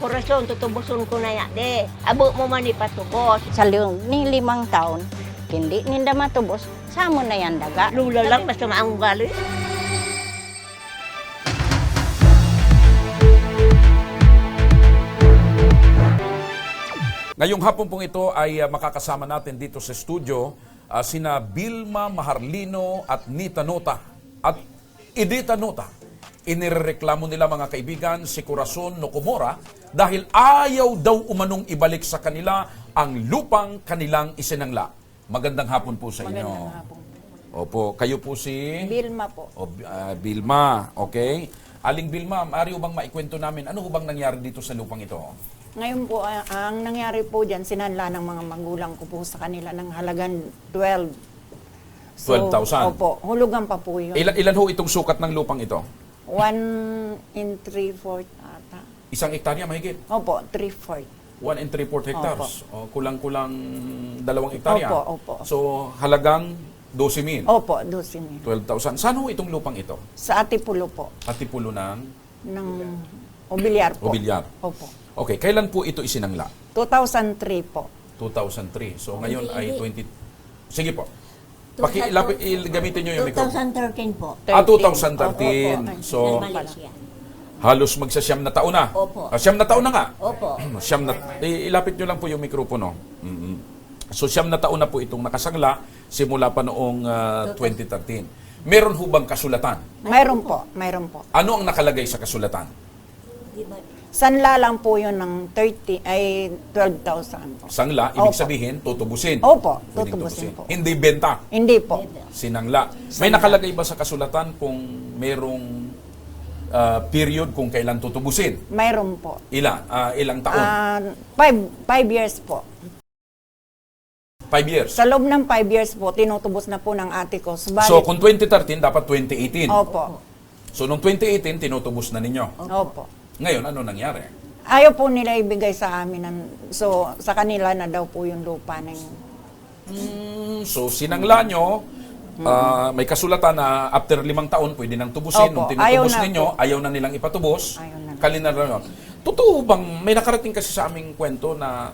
Kurasyon, tutubuson ko na yate. Abo mo man ipatubos. Sa ni 5 taon, hindi ninda matubos, samo na yan daga. Lula lang, basta maang ugali. Ngayong hapon pong ito ay makakasama natin dito sa studio sina Vilma Maharlino at Nita Nota at Edita Nota. Inireklamo nila mga kaibigan si Corazon Nocomora dahil ayaw daw umanong ibalik sa kanila ang lupang kanilang isinangla. Magandang hapon po sa inyo. Magandang hapon. Opo, kayo po si Vilma po. Vilma, okay? Aling Vilma, maaari bang maikwento namin ano bang nangyari dito sa lupang ito? Ngayon po, ang nangyari po dyan, sinanla ng mga magulang ko po sa kanila ng halagang 12. 12,000? Opo, hulugan pa po yun. Ilan ho itong sukat ng lupang ito? 1 and 3/4 ata. Isang hektarya mahigit? Opo, 3/4. 1 and 3/4 hectares. O, kulang-kulang 2 hektarya. Opo. So, halagang 12,000. Opo, 12,000. 12,000. Saan ho itong lupang ito? Sa Atipulo po, Atipulo ng ng Obilyar po. Obilyar. Opo. Okay, kailan po ito isinangla? 2003 po. 2003. So, ngayon Hindi. ay 20... Sige po. Gamitin nyo yung micro. 2013 po. 2013. Opo. So, Ng Malaysia. halos magsasyam na taon na. Opo. Siyam na taon na nga. Opo. Siyam na, ilapit nyo lang po yung mikropono. So, siyam na taon na po itong nakasangla simula pa noong 2013. Meron ho bang kasulatan? Mayroon po, mayroon po. Ano ang nakalagay sa kasulatan? Di ba? Sanla lang po yun ng 12,000 po. Sangla, ibig Opo. sabihin, tutubusin. Opo, Pwedeng tutubusin po. Hindi benta, Hindi po. sinangla. May nakalagay ba sa kasulatan kung merong period kung kailan tutubusin? Mayroon po. Ilang taon? 5 years po. 5 years. Sa loob ng 5 years po, tinutubos na po ng ate ko. Subalit, So, kung 2013, dapat 2018. opo. So, nung 2018, tinutubos na ninyo. Opo. Ngayon, ano nangyari? Ayaw po nila ibigay sa amin. So, sa kanila na daw po yung lupa ng... So, sinangla nyo, may kasulatan na after 5 taon, pwede nang tubusin. Opo, Nung ayaw tinutubos na ninyo, po. ayaw na nilang ipatubos. Ayaw na. Kalina na yun. Totoo bang, may nakarating kasi sa aming kwento na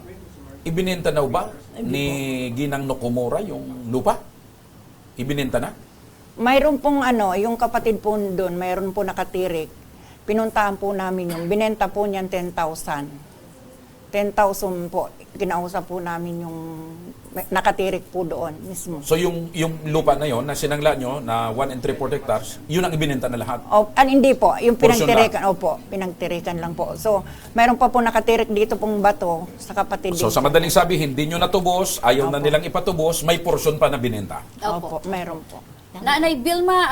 ibinenta na ba ni Ginang Nocomora yung lupa? Ibinenta na? Mayroon pong yung kapatid po doon, mayroon po nakatirik. Pinuntahan po namin yung, binenta po niyan 10,000. 10,000 po, kinausap po namin yung nakatirik po doon mismo. So yung lupa na yon na sinangla nyo na 1 and 3/4 hectares, yun ang ibinenta na lahat? Hindi po, yung Portion pinagtirikan, opo, pinagtirikan lang po. So, mayroon pa po nakatirik dito pong bato sa kapatid So dito. sa madaling sabi, hindi nyo natubos, ayaw na Opo. nilang ipatubos, may portion pa na binenta. Opo, mayroon po. Nanay Vilma,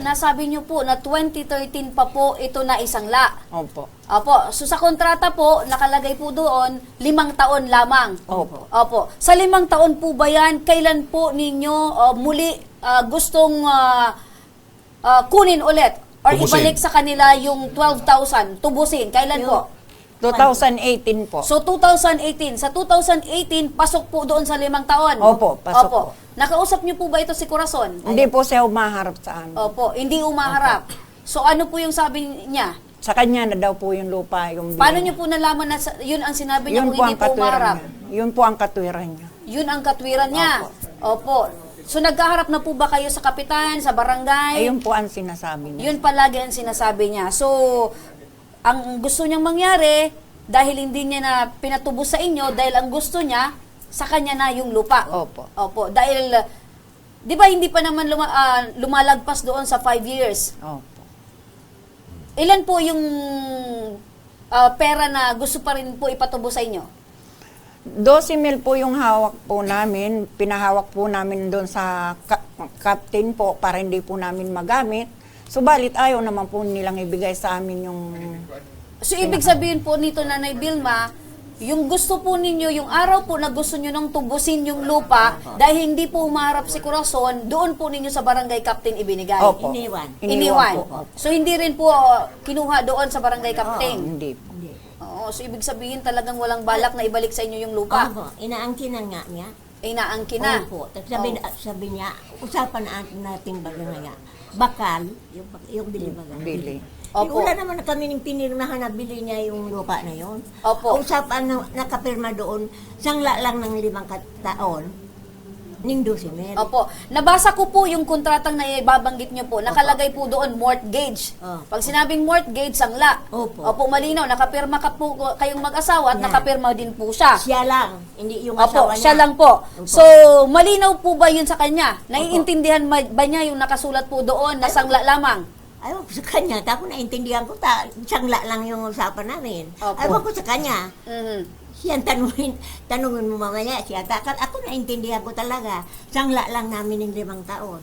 nasabi niyo po na 2013 pa po ito na isangla. Opo. Opo. So sa kontrata po, nakalagay po doon, 5 taon lamang. Opo. Opo. Sa 5 taon po ba yan, kailan po ninyo muli gustong kunin ulit? Or Tubusin. ibalik sa kanila yung 12,000, tubusin? Kailan po? 2018 po. So 2018, sa 2018, pasok po doon sa 5 taon? Opo, pasok po. Nakausap niyo po ba ito si Corazon? Hindi po siya umaharap sa amin. Opo, hindi umaharap. So ano po yung sabi niya? Sa kanya na daw po yung lupa. Yung Paano niyo po nalaman na yun ang sinabi niya Yun kung po hindi ang po katwiran umaharap? niya. Yun po ang katwiran niya. Yun ang katwiran niya. Opo. So nagkaharap na po ba kayo sa kapitan, sa barangay? Ayun po ang sinasabi niya. Yun palagi ang sinasabi niya. So, ang gusto niyang mangyari, dahil hindi niya na pinatubos sa inyo, dahil ang gusto niya, sa kanya na yung lupa. Opo. Opo. Dahil, di ba hindi pa naman lumalagpas doon sa 5 years? Opo. Ilan po yung pera na gusto pa rin po ipatubos sa inyo? 12,000 po yung hawak po namin. Pinahawak po namin doon sa captain po para hindi po namin magamit. Subalit ayaw naman po nilang ibigay sa amin yung... So, ibig sabihin po nito, Nanay Vilma, yung gusto po ninyo, yung araw po na gusto nyo nang tubusin yung lupa, dahil hindi po umarap si Corazon, doon po ninyo sa barangay captain ibinigay. Opo. Iniwan. Iniwan. po. So, hindi rin po kinuha doon sa barangay captain. Hindi po. Oo, so ibig sabihin talagang walang balak na ibalik sa inyo yung lupa. Opo, inaangkinan nga niya. Inaangkin na. Opo. Sabi niya, usapan natin baga nga. Bakal, yung bili baga. Bili. Opo. Wala naman na kami ng pinirmahan na bili niya yung lupa na yun. Opo. Usapan na nakapirma doon, sangla lang ng 5 taon, ning 12 mil. Opo. Nabasa ko po yung kontratang na ibabanggit nyo po. Nakalagay po doon, mortgage. Oh. Pag sinabing mortgage, sangla. Opo. Opo, malinaw. Nakapirma ka po kayong mag-asawa at Yan. nakapirma din po siya. Siya lang, hindi yung Opo, asawa niya. siya lang po. Opo. So, malinaw po ba yun sa kanya? Naiintindihan ba niya yung nakasulat po doon na sangla lamang? Ayaw ko sa kanya, tapos naintindihan ko, sangla lang yung usapan namin. Opo. Ayaw ko sa kanya. Mhm. Siya tanungin mo mamaya siya. Ako naintindihan ko talaga. Sangla lang namin ng 5 taon.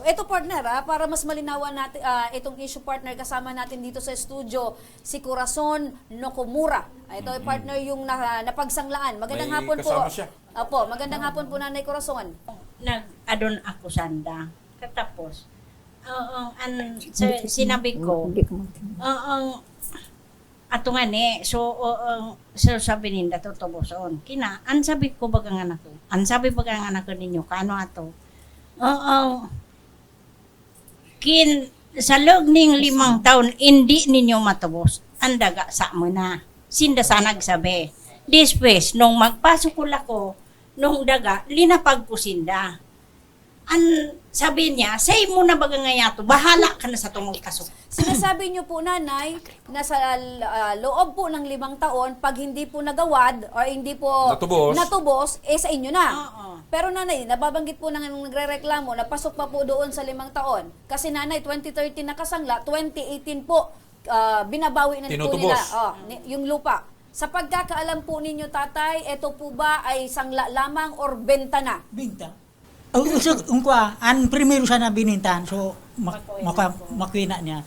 Ito partner, para mas malinawan natin itong issue partner, kasama natin dito sa studio si Corazon Nokomura. Ito ay partner yung napagsanglaan. Magandang May hapon po. kasama siya. Opo, magandang hapon po Nanay Corazon. Nag-adon ako sanda. Katapos, sinabi ko, ato nga ni, so sabi ninda to tubuson. Kina, an sabi ko bagang anak ko. An sabi bagang anak ko ninyo, kano ato? Sa loob ning 5 taon, hindi ninyo matubos. Ang daga sa mo na. Sinda sa nagsabi. Dispes, nung magpasok ko lako, nung daga, linapag ko sinda. Sabi niya, say mo na baga nga yato, bahala ka na sa tungol kasok. Sinasabi niyo po Nanay, na sa loob po ng 5 taon, pag hindi po nagawad or hindi po natubos sa inyo na. Oo. Pero Nanay, nababanggit po nang nagrereklamo na pasok pa po doon sa 5 taon. Kasi Nanay, 2013 nakasangla, 2018 po, binabawi na po Tinutubos. nila yung lupa. Sa pagkakaalam po ninyo, Tatay, ito po ba ay sangla lamang or benta na? Binta. Ang primero siya na binintahan, so makwina niya.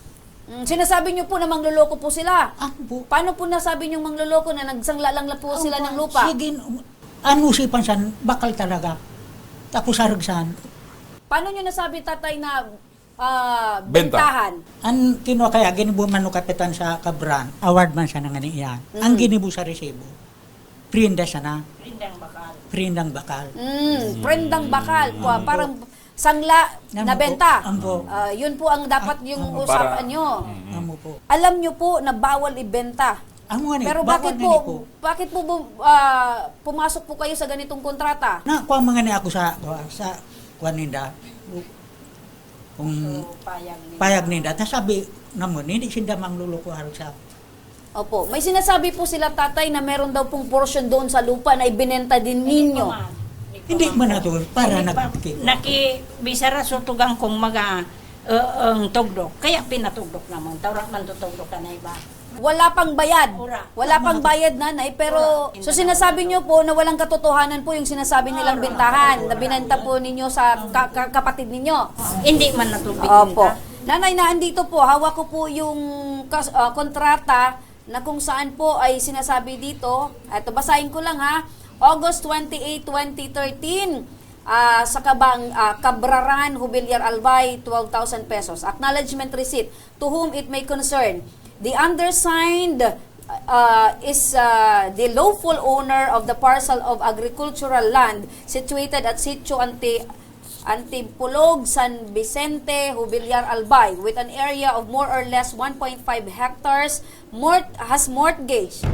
Sinasabi niyo po na mangluloko po sila. Ako po, Paano po nasabi niyong mangluloko na nagsangla lang po sila ng lupa? sige, usipan siya, bakal talaga. Tapos haragsan. Paano niyo nasabi, Tatay, na Benta. bentahan? Ang kinuha kaya, ginibo man no kapitan sa Kabran, award man siya ng iyan. Ang ginibo sa resibo, prinda siya na, Rindang bakal. prindang bakal. Prendang bakal po. Parang sangla na benta. Ambo. Yun po ang dapat yung Para- usapan nyo. Amo po. Alam nyo po na bawal ibenta. Ang nga ni, Pero bawal bakit po pumasok po kayo sa ganitong kontrata? Nakuha mga ni ako sa kuha ninda. Kung payag ninda. Tapos sabi naman, hindi sinda mangluloko haragsa. Opo. May sinasabi po sila, Tatay, na meron daw pong portion doon sa lupa na ibinenta din ninyo. Hindi man na to, para nagkik. Nakibisara so tugang kong maga ang tugdok. Kaya pinatugdok naman. Tawrak man tutugdok ka na iba. Wala pang bayad. Ura. Wala pang bayad, Nanay. Pero, so sinasabi nyo po na walang katotohanan po yung sinasabi nilang bentahan na binenta po ninyo sa kapatid ninyo. Hindi man natubig. Opo. Nanay, na andito po, hawak ko po yung kontrata na kung saan po ay sinasabi dito. Ito, basahin ko lang ha. August 28, 2013, sa Cabraran, Jubilyar Albay, 12,000 pesos. Acknowledgement receipt to whom it may concern. The undersigned is the lawful owner of the parcel of agricultural land situated at Sitio Antipolog, San Vicente, Jubilyar Albay with an area of more or less 1.5 hectares has mortgaged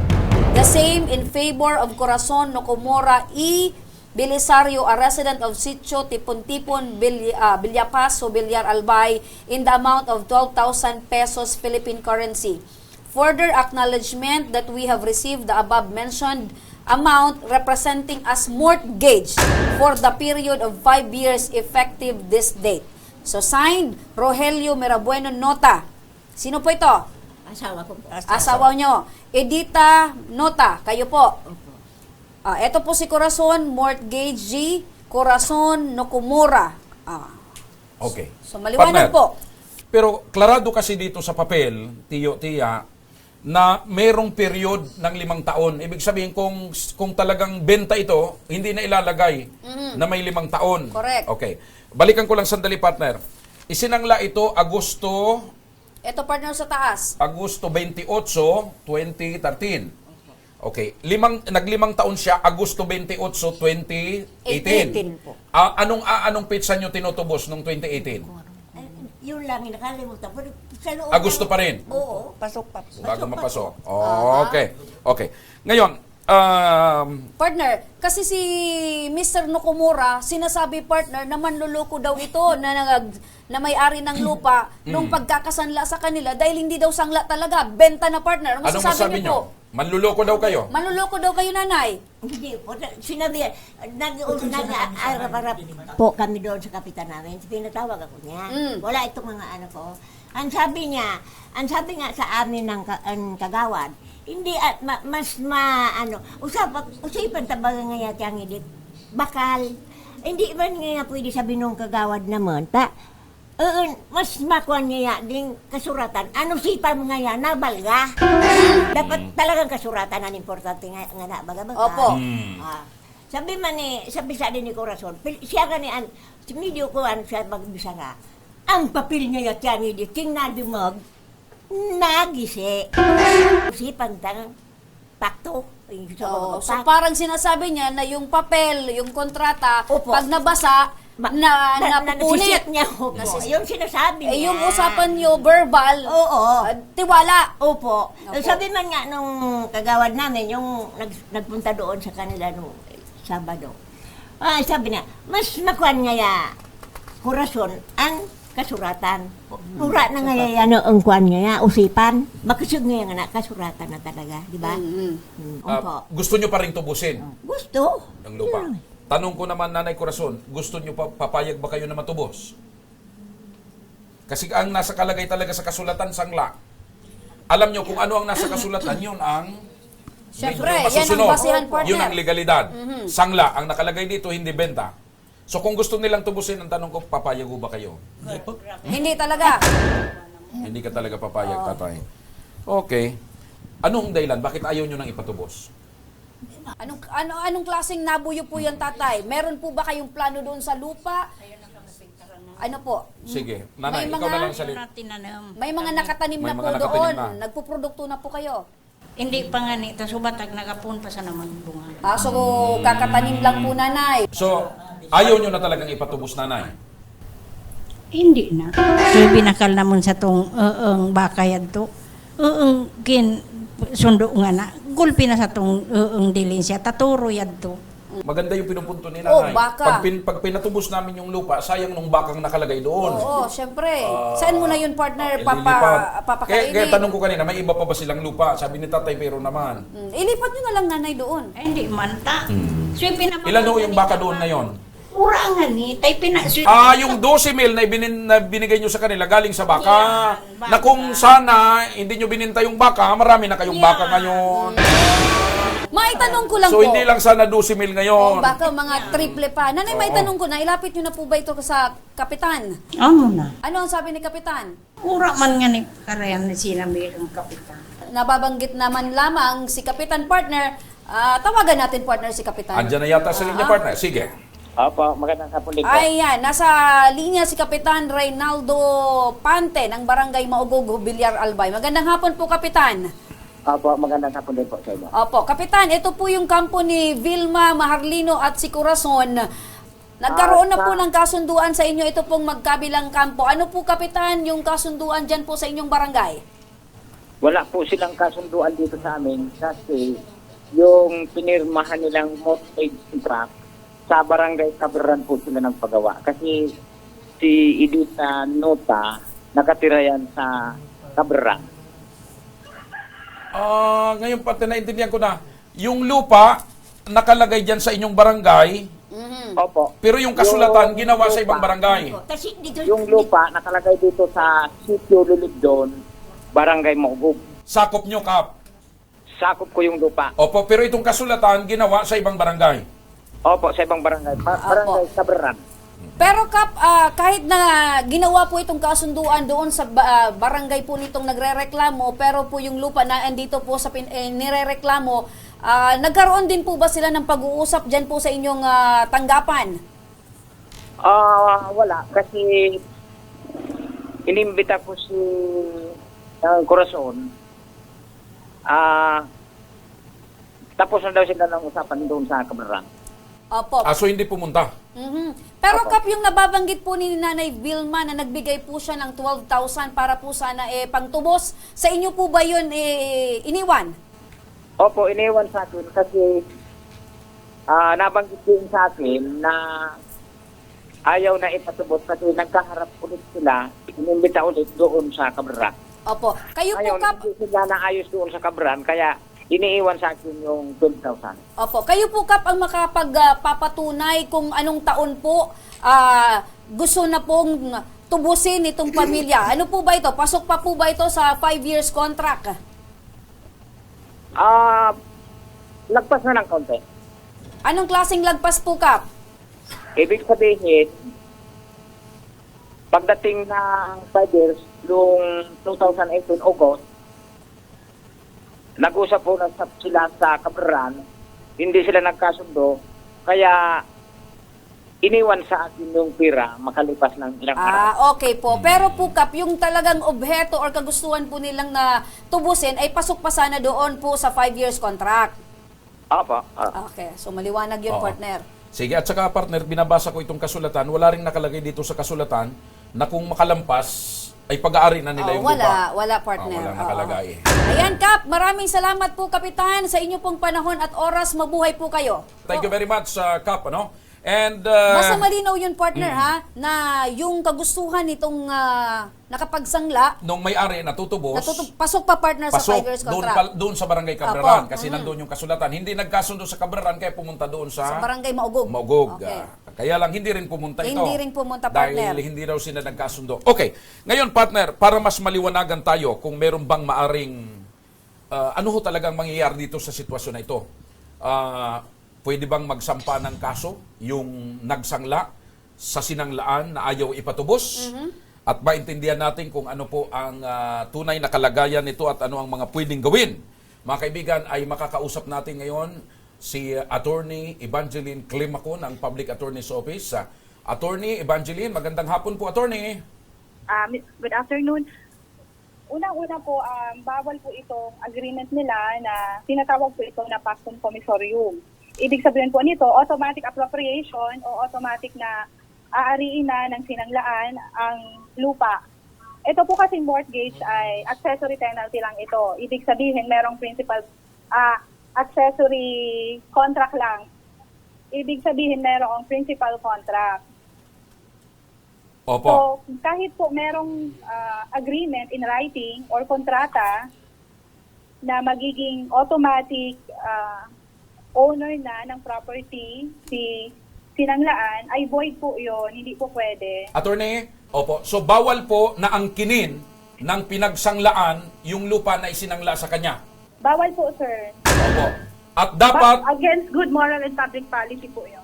the same in favor of Corazon Nokomura E. Belisario, a resident of Sitio Tipon-Tipon, Villapas, Jubilyar Albay in the amount of 12,000 pesos Philippine currency. Further acknowledgement that we have received the above mentioned amount representing as mortgage for the period of 5 years effective this date. So signed, Rogelio Mirabueno Nota. Sino po ito? Asawa ko po. Asawa nyo. Edita Nota. Kayo po. Ito po si Corazon Mortgage G. Corazon Nokomura. Okay. So maliwanag Partner, po. Pero klarado kasi dito sa papel, Tiya, na merong period ng 5 taon. Ibig sabihin kung talagang benta ito, hindi na ilalagay na may 5 taon. Correct. Okay. Balikan ko lang sandali, partner. Isinangla ito Agosto Ito partner sa taas. 28, 2013. Okay. Nag-5 taon siya, Agosto 28, 2018. 18 po. Anong pitsa nyo tinutubos nung 2018? Yun lang, nakalimutan. Pero sa loob Gusto pa rin? Oo. Pasok pa po. Bago mapasok. Okay. Okay. Ngayon, Partner, kasi si Mr. Nokumura, sinasabi partner na manluloko daw ito na may-ari ng lupa nung pagkakasanla sa kanila dahil hindi daw sangla talaga, benta na partner. Ano anong masasabi masabi niyo po? nyo? Manluloko daw kayo? Manluloko daw kayo, nanay. Hindi po. Sinabi, nag-arap-arap po kami doon sa kapitan namin. Pinatawag ako niya. Wala itong mga ano ko. Ang sabi nga sa amin ng ang kagawad, hindi at usapan tabaga nga yati ang edit. Bakal. Hindi man nga pwede sabi nung kagawad naman, mas makuha niya ding kasuratan. Ano sipa mo nga yan? Nabalga. Dapat talagang kasuratan ang importante nga nabaga-baga. Opo. Sabi sa din ni Corazon, siya ganian, si medyo ko siya magbisara. Ang papel niya yan hindi, tingnan dumag, nagisi. Sipan tang pakto. So parang sinasabi niya na yung papel, yung kontrata, Opo. pag nabasa, napupunit. Nasisit niya. Opo. Yung sinasabi niya. Yung usapan niyo, verbal, Oo. tiwala. Opo. Opo. Sabi man nga nung kagawad namin, yung nagpunta doon sa kanila nung Sabado. Sabi niya, mas makuan nga ya, Corazon, ang kasuratan. Pura na nga ya, ang kuan nga ya, usipan. Makasug nga nga na, kasuratan na talaga, di ba? Opo. Gusto nyo pa rin tubusin Gusto. ang lupa? Tanong ko naman, Nanay Corazon, gusto nyo papayag ba kayo na matubos? Kasi ang nasa kalagay talaga sa kasulatan, sangla. Alam nyo kung ano ang nasa kasulatan, yun ang Siyempre, medyo yan ang masusunod. basihan, partner. Yun ang legalidad. Sangla, ang nakalagay dito, hindi benta. So kung gusto nilang tubusin, ang tanong ko, papayag ba kayo? Hindi talaga. Hindi ka talaga papayag, tatay. Okay. Anong dahilan? Bakit ayaw nyo nang ipatubos? Anong klaseng nabuyo po yan, tatay? Meron po ba kayong plano doon sa lupa? Ano po? Sige. Nanay, May ikaw mga- na lang salit. May mga nakatanim May na mga po nakatanim doon. na. Nagpuprodukto na po kayo. Hindi pa nga nito, subatag nagapunta sa naman bunga. So, kakatanim lang po, nanay. So, ayaw nyo na talagang ipatubos, Nanay? Hindi na. Kaya binakal naman sa tong bakayad to. Kin sundo nga na. Gulpi na sa tong dilin siya. Taturo yad to. Maganda yung pinupunto ni Oh, Nanay. baka. Pag pinatubos namin yung lupa, sayang nung bakang nakalagay doon. Oo, syempre. Saan mo na yun, partner, Ililipat. papakainin? Kaya tanong ko kanina, may iba pa ba silang lupa? Sabi ni tatay, pero naman. Ilipat nyo na lang, nanay, doon. Ay, hindi man ta. So, Ilan ho yung baka doon ngayon? Urangan ni. Tay Yung 12 mil na binigay nyo sa kanila galing sa baka. Yan, Na kung sana hindi nyo bininta yung baka, marami na kayong baka ngayon. Maitanong ko lang So po. hindi lang sana 12 mil ngayon. Baka mga triple pa. Nanay, maitanong ko na, ilapit nyo na po ba ito sa kapitan? Ano na? Ano ang sabi ni kapitan? Ura man nga ni karayan na sila mayroong kapitan. Nababanggit naman lamang si kapitan, partner. Tawagan natin, partner, si kapitan. Andyan na yata sa linya, partner. Sige. Opo, magandang hapon din po. Ayan, nasa linya si Kapitan Reynaldo Pante ng Barangay Maugogo, Bilyar, Albay. Magandang hapon po, Kapitan. Opo, magandang hapon din po sa inyo. Opo, Kapitan, ito po yung kampo ni Vilma Maharlino at si Corazon. Nagkaroon na po ng kasunduan sa inyo, ito pong magkabilang kampo. Ano po, Kapitan, yung kasunduan dyan po sa inyong barangay? Wala po silang kasunduan dito sa amin kasi yung pinirmahan nilang mortgage contract sa barangay Kaberan po sila ng pagawa. Kasi si Edita Nota nakatira yan sa Kaberan. Ngayon pati naintindihan ko na, yung lupa nakalagay dyan sa inyong barangay, Opo. pero yung kasulatan Yung ginawa sa lupa. ibang barangay. Kasi dito, Yung lupa nakalagay dito sa Sitio Lilibdon, Barangay Mogub. Sakop nyo, Kap. Sakop ko yung lupa. Opo, pero itong kasulatan ginawa sa ibang barangay. Opo, sa ibang barangay. Barangay Kaberan. Pero Kap, kahit na ginawa po itong kasunduan doon sa barangay po nitong nagrereklamo, pero po yung lupa na andito po sa nirereklamo, nagkaroon din po ba sila ng pag-uusap dyan po sa inyong tanggapan? Wala. Kasi inimbita ko si Corazon. Tapos na daw sila ng usapan doon sa Kaberan. Opo. So hindi pumunta. Mhm. Pero Kap, yung nababanggit po ni Nanay Vilma na nagbigay po siya ng 12,000 para po sana pangtubos, sa inyo po ba yun iniwan? Opo, iniwan sa akin kasi nabanggit din sa akin na ayaw na ipatubos kasi nagkaharap ulit sila, inimbita ulit doon sa Cabral. Opo. Kayo po, Ayaw Kap, hindi sila naayos doon sa Cabral, kaya iniiwan sa akin yung 12,000. Opo, kayo po Kap ang makapagpapatunay kung anong taon po gusto na pong tubusin itong pamilya. Ano po ba ito? Pasok pa po ba ito sa 5 years contract? Lagpas na ng konti. Anong klaseng lagpas po, Kap? Ibig sabihin, pagdating ng 5 years, noong 2018 August, nag-usap po na sila sa Cabral, hindi sila nagkasundo, kaya iniwan sa akin yung pira makalipas ng ilang araw. Okay po. Pero po, Kap, yung talagang obheto or kagustuhan po nilang na tubusin ay pasok pa sana doon po sa 5 years contract. Opo. Okay, so maliwanag yun, Oo. partner. Sige, at saka partner, binabasa ko itong kasulatan. Wala rin nakalagay dito sa kasulatan na kung makalampas ay pag-aari na nila yung lupa. Wala, partner. Wala nakalagay. Ayan, Kap, maraming salamat po, Kapitan, sa inyo pong panahon at oras. Mabuhay po kayo. Thank you very much, Kap, ano? And Basta malinaw yun, partner, ha, na yung kagustuhan nitong nakapagsangla, nung may-ari natutubos, pasok pa, partner, sa 5 years contract. doon sa Barangay Cabraran Apo. kasi nandoon yung kasulatan. Hindi nagkasundo sa Cabraran kaya pumunta doon Sa sa Barangay Maugog. Maugog. Okay. Kaya lang hindi rin pumunta ito. Hindi rin pumunta, partner. Dahil hindi raw sila nagkasundo. Okay. Ngayon, partner, para mas maliwanagan tayo kung meron bang maaring ano ho talagang mangyayari dito sa sitwasyon na ito. Pwede bang magsampa ng kaso yung nagsangla sa sinanglaan na ayaw ipatubos? At maintindihan natin kung ano po ang tunay na kalagayan nito at ano ang mga pwedeng gawin. Mga kaibigan, ay makakausap natin ngayon si Attorney Evangeline Climaco ng Public Attorney's Office. Attorney Evangeline, magandang hapon po, Attorney. Good afternoon. Unang-una po, bawal po itong agreement nila na tinatawag po ito na Pactum Commissorium. Ibig sabihin po nito, automatic appropriation o automatic na aariin na ng sinanglaan ang lupa. Ito po kasing mortgage ay accessory tenancy lang ito. Ibig sabihin, merong principal accessory contract lang. Ibig sabihin, merong principal contract. Opo. So, kahit po merong agreement in writing or kontrata na magiging automatic owner na ng property si sinanglaan, ay void po yun, hindi po pwede. Attorney, opo. So bawal po na angkinin ng pinagsanglaan yung lupa na isinangla sa kanya. Bawal po, sir. Opo. At dapat Against good moral and public policy po yun.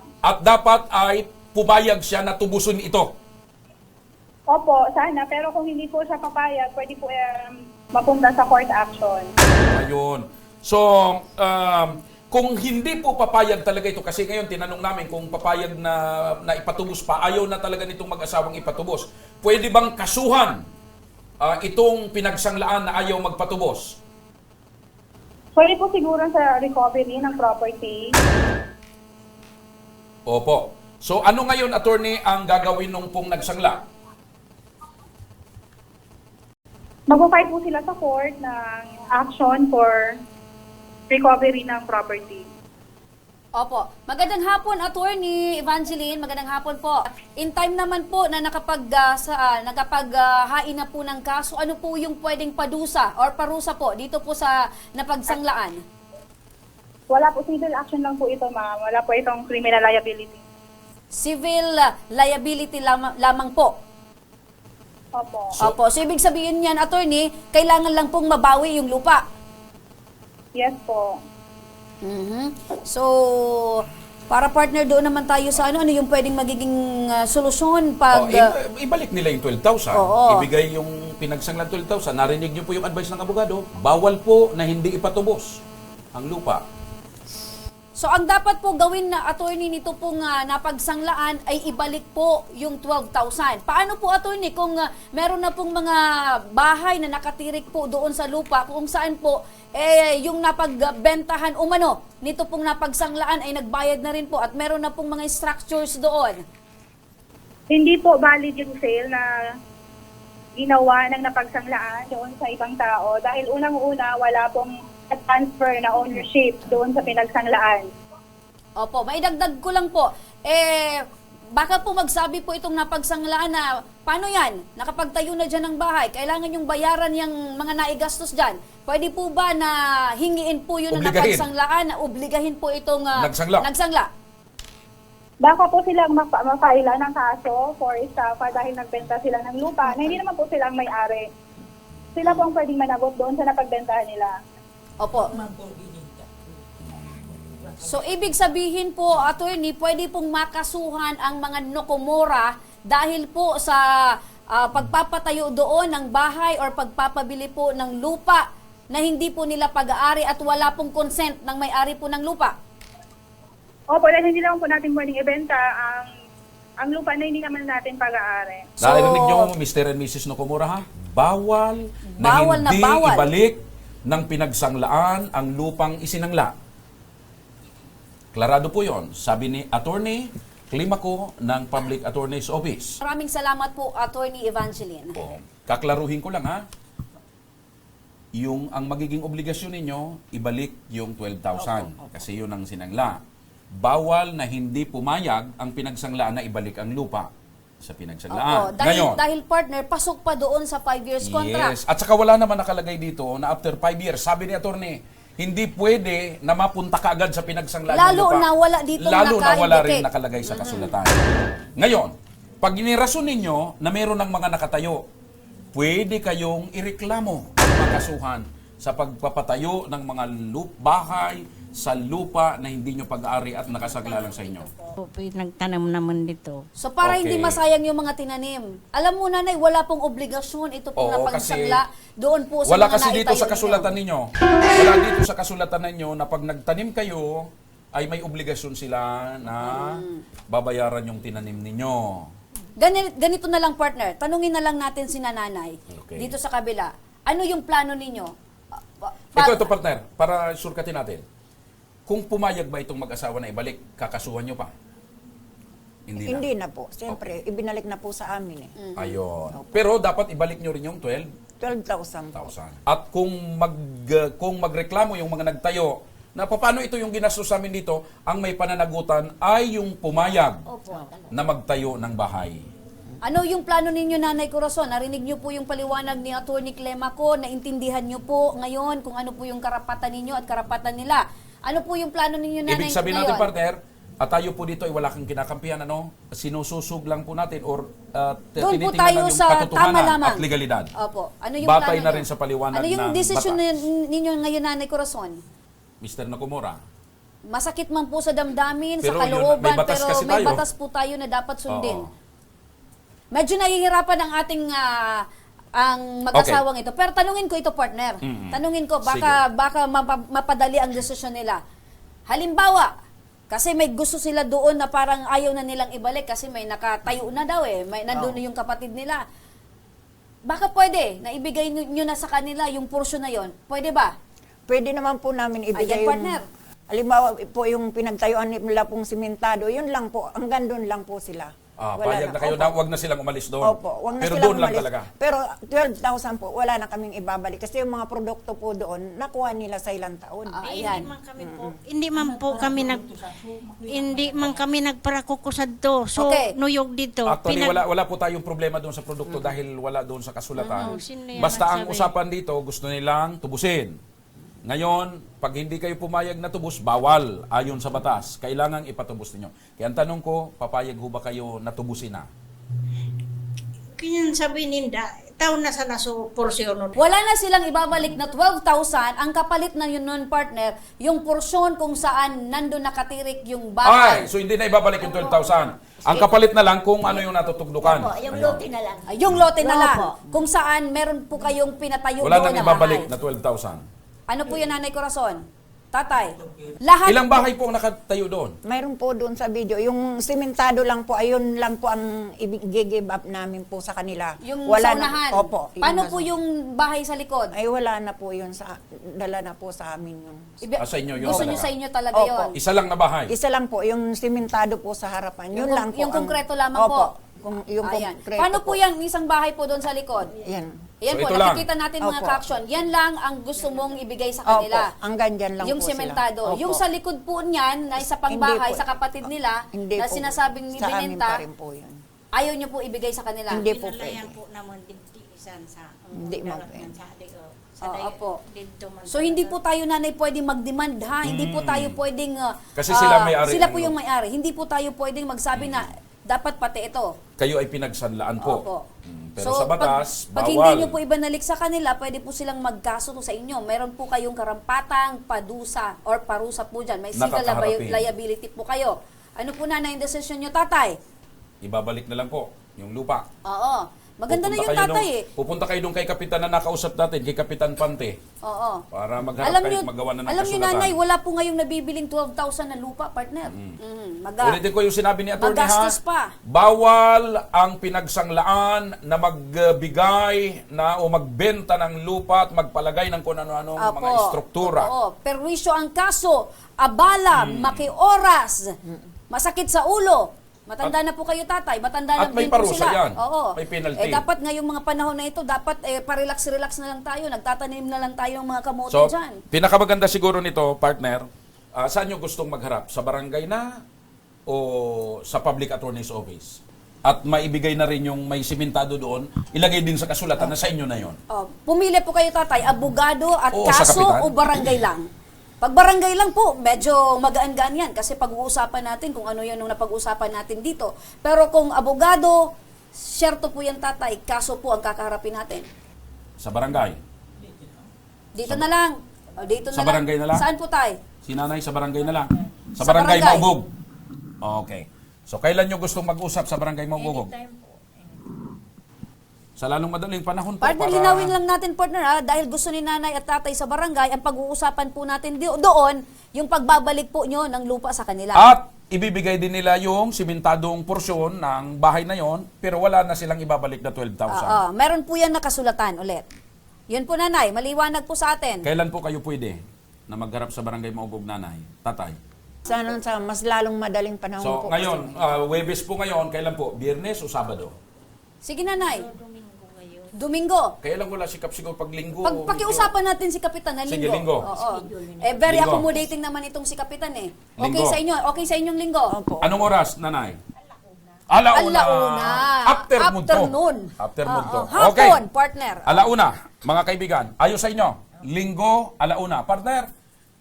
ay pumayag siya na tubusin ito. Opo, sana. Pero kung hindi po siya papayag, pwede po mapunta sa court action. Ayun. So, kung hindi po papayag talaga ito, kasi ngayon tinanong namin kung papayag na ipatubos pa, ayaw na talaga nitong mag-asawang ipatubos. Pwede bang kasuhan itong pinagsanglaan na ayaw magpatubos? Pwede po siguro sa recovery ng property. Opo. So, ano ngayon, attorney, ang gagawin nung pong nagsangla? Mag-fight po sila sa court ng action for recovery ng property. Opo. Magandang hapon, Attorney Evangeline. Magandang hapon po. In time naman po na nakapaghain na po ng kaso, ano po yung pwedeng padusa or parusa po dito po sa napagsanglaan? Wala po, civil action lang po ito, ma'am. Wala po itong criminal liability. Civil liability lamang po. Opo. Opo. So, ibig sabihin niyan, Attorney, kailangan lang pong mabawi yung lupa. Yes po. So, para partner doon naman tayo sa ano yung pwedeng magiging solusyon pag... Ibalik nila yung 12,000. Oo. Ibigay yung pinagsanglang 12,000. Narinig niyo po yung advice ng abogado. Bawal po na hindi ipatubos ang lupa. So ang dapat po gawin na attorney nito pong napagsanglaan ay ibalik po yung 12,000. Paano po attorney kung meron na pong mga bahay na nakatirik po doon sa lupa kung saan po yung napagbentahan umano nito pong napagsanglaan ay nagbayad na rin po at meron na pong mga structures doon? Hindi po valid yung sale na ginawa ng napagsanglaan doon sa ibang tao dahil unang-una wala pong transfer na ownership doon sa pinagsanglaan. Opo, maidagdag ko lang po. Baka po magsabi po itong napagsanglaan na, paano yan? Nakapagtayo na dyan ng bahay, kailangan yung bayaran yung mga naigastos dyan. Pwede po ba na hingiin po yun ng Obligahin. napagsanglaan, na obligahin po itong Nagsangla. Baka po silang mafaila ng kaso for estafa dahil nagbenta sila ng lupa na hindi naman po sila ang may-ari. Sila po ang pwedeng managot doon sa napagbentahan nila. Opo. So, ibig sabihin po, attorney, pwede pong makasuhan ang mga Nokomura dahil po sa pagpapatayo doon ng bahay or pagpapabili po ng lupa na hindi po nila pag-aari at wala pong consent ng may-ari po ng lupa. Opo, dahil hindi naman po natin pwedeng ibenta ang lupa na hindi naman natin pag-aari. Narinig nyo, Mr. and Mrs. Nokomura, ha? Bawal na hindi ibalik ng pinagsanglaan ang lupang isinangla. Klarado po yon, sabi ni Attorney Climaco ng Public Attorney's Office. Maraming salamat po, Attorney Evangeline. Po, kaklaruhin ko lang, ha? Ang magiging obligasyon ninyo, ibalik yung 12,000 kasi yun ang sinangla. Bawal na hindi pumayag ang pinagsanglaan na ibalik ang lupa sa pinagsanglaan. Dahil partner, pasok pa doon sa 5 years contract. Yes. At saka wala naman nakalagay dito na after 5 years, sabi ni attorney, hindi pwede na mapunta ka agad sa pinagsanglaan ng Lalo lupa. na wala dito Lalo na wala rin naka-indicate. nakalagay sa kasulatan. Ngayon, pag inirason ninyo na meron ng mga nakatayo, pwede kayong ireklamo, makasuhan sa pagpapatayo ng mga bahay sa lupa na hindi nyo pag-aari at nakasagla lang sa inyo. Nagtanam naman dito. So para Okay. hindi masayang yung mga tinanim. Alam mo nanay, wala pong obligasyon ito pong Oo, napagsangla doon po sa Wala mga kasi dito naitayo sa kasulatan ninyo. Wala dito sa kasulatan ninyo na pag nagtanim kayo, ay may obligasyon sila na babayaran yung tinanim ninyo. Ganito na lang partner, tanungin na lang natin si nanay Okay. dito sa kabila. Ano yung plano ninyo? Ito partner, para surkatin natin. Kung pumayag ba itong mag-asawa na ibalik, kakasuhan nyo pa? Hindi na po. Siyempre, ibinalik na po sa amin eh. Ayun. Pero dapat ibalik nyo rin yung 12,000 po. 12,000. At kung magreklamo yung mga nagtayo, na paano ito yung ginastos sa amin dito, ang may pananagutan ay yung pumayag na magtayo ng bahay. Ano yung plano ninyo, Nanay Corazon? Narinig nyo po yung paliwanag ni Atty. Climaco, naintindihan nyo po ngayon kung ano po yung karapatan ninyo at karapatan nila. Ano po yung plano ninyo, Nanay, Ibig sabihin ngayon? natin, partner, at tayo po dito ay wala kang kinakampihan, sinususog lang po natin or Doon po tinitingnan tayo lang yung sa tama katotohanan lamang. at legalidad. Opo. Ano yung Batay plano na nyo? rin sa paliwanag Ano yung ng desisyon batas. ninyo ngayon, Nanay Corazon? Mr. Nakamura. Masakit man po sa damdamin, Pero sa yun, kalooban, may batas pero kasi may tayo. batas po tayo na dapat sundin. Oo. Medyo nahihirapan ang ating ang mag-asawang ito. Pero tanungin ko ito, partner. Tanungin ko, baka mapadali ang desisyon nila. Halimbawa, kasi may gusto sila doon na parang ayaw na nilang ibalik kasi may nakatayo na daw may nandun na yung kapatid nila. Baka pwede na ibigay nyo na sa kanila yung porsyon na yon. Pwede ba? Pwede naman po namin ibigay Ayan, partner. Halimbawa po yung pinagtayuan nila pong simentado, yun lang po, hanggang doon lang po sila. Payag na kayo, wag na silang umalis doon. Opo, wag na pero silang doon lang umalis. talaga. Pero 12,000 po, wala na kaming ibabalik. Kasi yung mga produkto po doon, nakuha nila sa ilang taon. Ayan. Hindi man kami nagparakukusad to. So, Okay. nuyog dito. Actually, wala po tayong problema doon sa produkto dahil wala doon sa kasulatan. sino yan Basta ang nagsabi? usapan dito, gusto nilang tubusin. Ngayon, pag hindi kayo pumayag na tubos, bawal ayon sa batas. Kailangang ipatubos ninyo. Kaya ang tanong ko, papayag ho ba kayo na tubusin na? Kaya sabi ninda, taon na sana so porsyon. Wala na silang ibabalik na 12,000. Ang kapalit na yun nun, partner, yung porsyon kung saan nandun nakatirik yung bahay. Ay, so hindi na ibabalik yung 12,000. Ang kapalit na lang kung ano yung natutugdukan. Opo, yung lote na lang. Yung lote na lang. Opo. Kung saan meron po kayong pinatayo Wala doon nang na ibabalik bahay. na 12,000. Ano po yun, Nanay Corazon? Tatay, lahat Ilang bahay po ang nakatayo doon? Mayroon po doon sa video. Yung simentado lang po, ayun lang po ang i-give up namin po sa kanila. yung wala saunahan. Na, opo. Paano yung po yung bahay sa likod? Ay, wala na po yun. Dala na po sa amin yun. Sa inyo yun Gusto talaga? nyo sa inyo talaga Opo. yun? Isa lang na bahay? Isa lang po, yung simentado po sa harapan. Yun lang po. Yung konkreto lamang opo, po? Yung Ayan. konkreto Paano po yan? Isang bahay po doon sa likod? Yan. Yan So, po, ito lang. nakikita natin mga Opo. caption. Yan lang ang gusto mong ibigay sa kanila. Opo, ang ganyan lang Yung po sementado. sila. Opo. Yung sa likod po niyan, na isa pang bahay Hindi po. sa kapatid nila, Hindi na po. sinasabing ni Sa amin Binenta, pa rin po yun. ayaw nyo po ibigay sa kanila. Hindi po Pinalayan pwede. po naman dito isan sa Hindi mo dagat pwede. man sa dayo. Sa Oo, dayo, opo. dito man So sa hindi dagat. po tayo nanay pwedeng mag-demand ha, hindi po tayo pwedeng Kasi sila may-ari sila ng po yung lupa. may-ari. Hindi po tayo pwedeng magsabi na dapat pati ito. Kayo ay pinagsanlaan po. Opo. Pero sa batas, pag bawal. hindi nyo po ibinalik sa kanila, pwede po silang magkaso sa inyo. Meron po kayong karampatang padusa or parusa po dyan. May civil Nakakaharapin. liability po kayo. Ano po na yung decision nyo, tatay? Ibabalik na lang po yung lupa. Oo. Maganda na yung kayo tatay Pupunta kayo nung kay Kapitan na nakausap natin, kay Kapitan Pante, Oo. para maghanap kayo at magawa na ng alam nyo kasulatan. nanay, wala po ngayong nabibiling 12,000 na lupa, partner. Ulitin ko yung sinabi ni Atty. Magastos Ha, pa. bawal ang pinagsanglaan na magbigay na o magbenta ng lupa at magpalagay ng kung ano-anong mga Apo. istruktura. Oo. Perwisyo ang kaso, abala, makioras, masakit sa ulo. Matanda na po kayo, tatay. Matanda At na may din po parusa sila. yan. Oo. May penalty. Dapat ngayong mga panahon na ito, dapat parelax-relax na lang tayo. Nagtatanim na lang tayo ng mga kamote So, dyan. pinakamaganda siguro nito, partner, saan nyo gustong magharap? Sa barangay na o sa public attorney's office? At maibigay na rin yung may simentado doon, ilagay din sa kasulatan na sa inyo na yon. Pumili po kayo, tatay. Abogado at Oo, sa kaso kapitan. o barangay lang? Pag barangay lang po, medyo magaan-gaan yan kasi pag-uusapan natin kung ano yan nung napag-uusapan natin dito. Pero kung abogado, syerto po yan, tatay. Kaso po ang kakaharapin natin. Sa barangay. Dito na lang. O, dito Sa na barangay na lang? Saan po tayo? Si nanay sa barangay na lang. Sa Sa barangay barangay. Maugog. Okay. So, kailan nyo gustong mag-usap sa barangay Maugog? Sa lalong madaling panahon po. Partner, linawin lang natin, partner, ha? Dahil gusto ni nanay at tatay sa barangay, ang pag-uusapan po natin doon, yung pagbabalik po nyo ng lupa sa kanila. At ibibigay din nila yung simentadong porsyon ng bahay na yon, pero wala na silang ibabalik na 12,000. Meron po yan nakasulatan ulit. Yun po, nanay, maliwanag po sa atin. Kailan po kayo pwede na magharap sa barangay Maugog, nanay? Tatay. Sana sa mas lalong madaling panahon So, po. ngayon, Webes po ngayon, kailan po? Biyernes o Sabado? Sige, nanay. Domingo. Kaya lang wala sikap siguro pag linggo. Pakiusapan natin si Kapitan na linggo. Sige, linggo. Oo. Very Linggo. accommodating naman itong si Kapitan eh. Okay Linggo. sa inyo? Okay sa inyong linggo? Opo. Anong oras, nanay? Alauna. Alauna. Afternoon to. Afternoon. Afternoon to. Oo. Okay. Hapon, partner. Alauna, mga kaibigan. Ayos sa inyo. Linggo, alauna. Partner,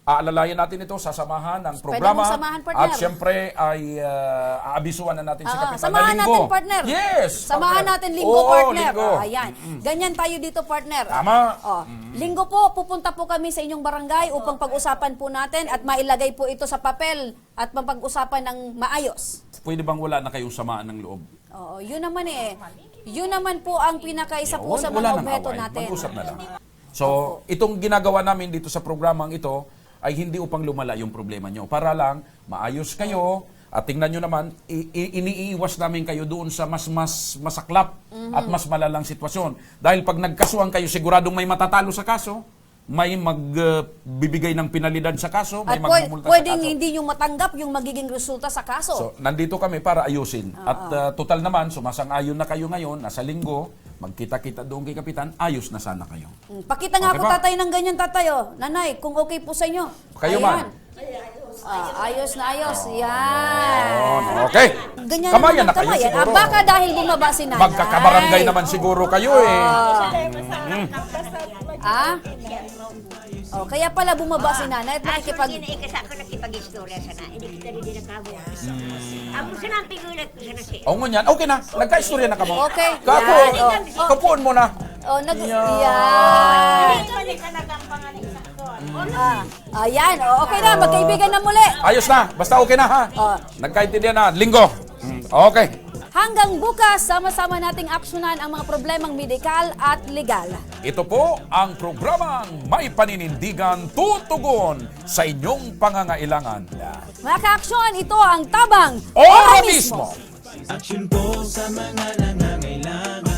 aalalayan natin ito sa samahan ng programa. mong samahan, partner. At syempre ay aabisuan na natin si Kapitan na Samahan linggo. natin, partner. Yes. Samahan partner. natin linggo, Oo, partner. linggo. Ayan. Ganyan tayo dito, partner. Tama. Linggo po, pupunta po kami sa inyong barangay upang pag-usapan po natin at mailagay po ito sa papel at mapag-usapan ng maayos. Pwede bang wala na kayong samaan ng loob? Oo, yun naman eh. Yun naman po ang pinakaisa po sa Wala mga nang objeto away. natin. Mag-usap na lang. So, itong ginagawa namin dito sa programang ito ay hindi upang lumala yung problema nyo. Para lang, maayos kayo, at tingnan nyo naman, iniiwas namin kayo doon sa mas masaklap at mas malalang sitwasyon. Dahil pag nagkasuhan kayo, siguradong may matatalo sa kaso, may magbibigay ng pinalidad sa kaso, may At magmumulta sa pwedeng kaso. hindi nyo matanggap yung magiging resulta sa kaso. So, nandito kami para ayusin. At total naman, sumasang-ayon na kayo ngayon, nasa linggo, magkita-kita doon kay Kapitan, ayos na sana kayo. Pakita nga Okay po ba? tatay ng ganyan tatayo. Nanay, kung okay po sa inyo. Kayo Ayan. man. Ayos na ayos. Yan. Okay. Ganyan Kamayan na naman kayo kamayan. siguro. Baka dahil bumaba si nanay. Magkakabarangay naman siguro kayo eh. Kaya pala bumaba si nanay at nakikipag... Ikasa ako nakipag-istorya sana. Hindi kita rin nakabo. Ako sa nang pigulat ko sana siya. O ngunyan, okay na. Nagka-istorya na ka mo. Okay. Kako, Yan. kapuan mo na. Yan. Ayan. Okay na. Magkaibigan na muli. Ayos na. Basta okay na ha. Nagkaintindihan na. Linggo. Okay. Hanggang bukas, sama-sama nating aksyonan ang mga problemang medikal at legal. Ito po ang programang May Paninindigan Tutugon sa inyong pangangailangan. Mga kaaksyon, ito ang Tabang Ora mismo! Aksyon po sa mga nangangailangan.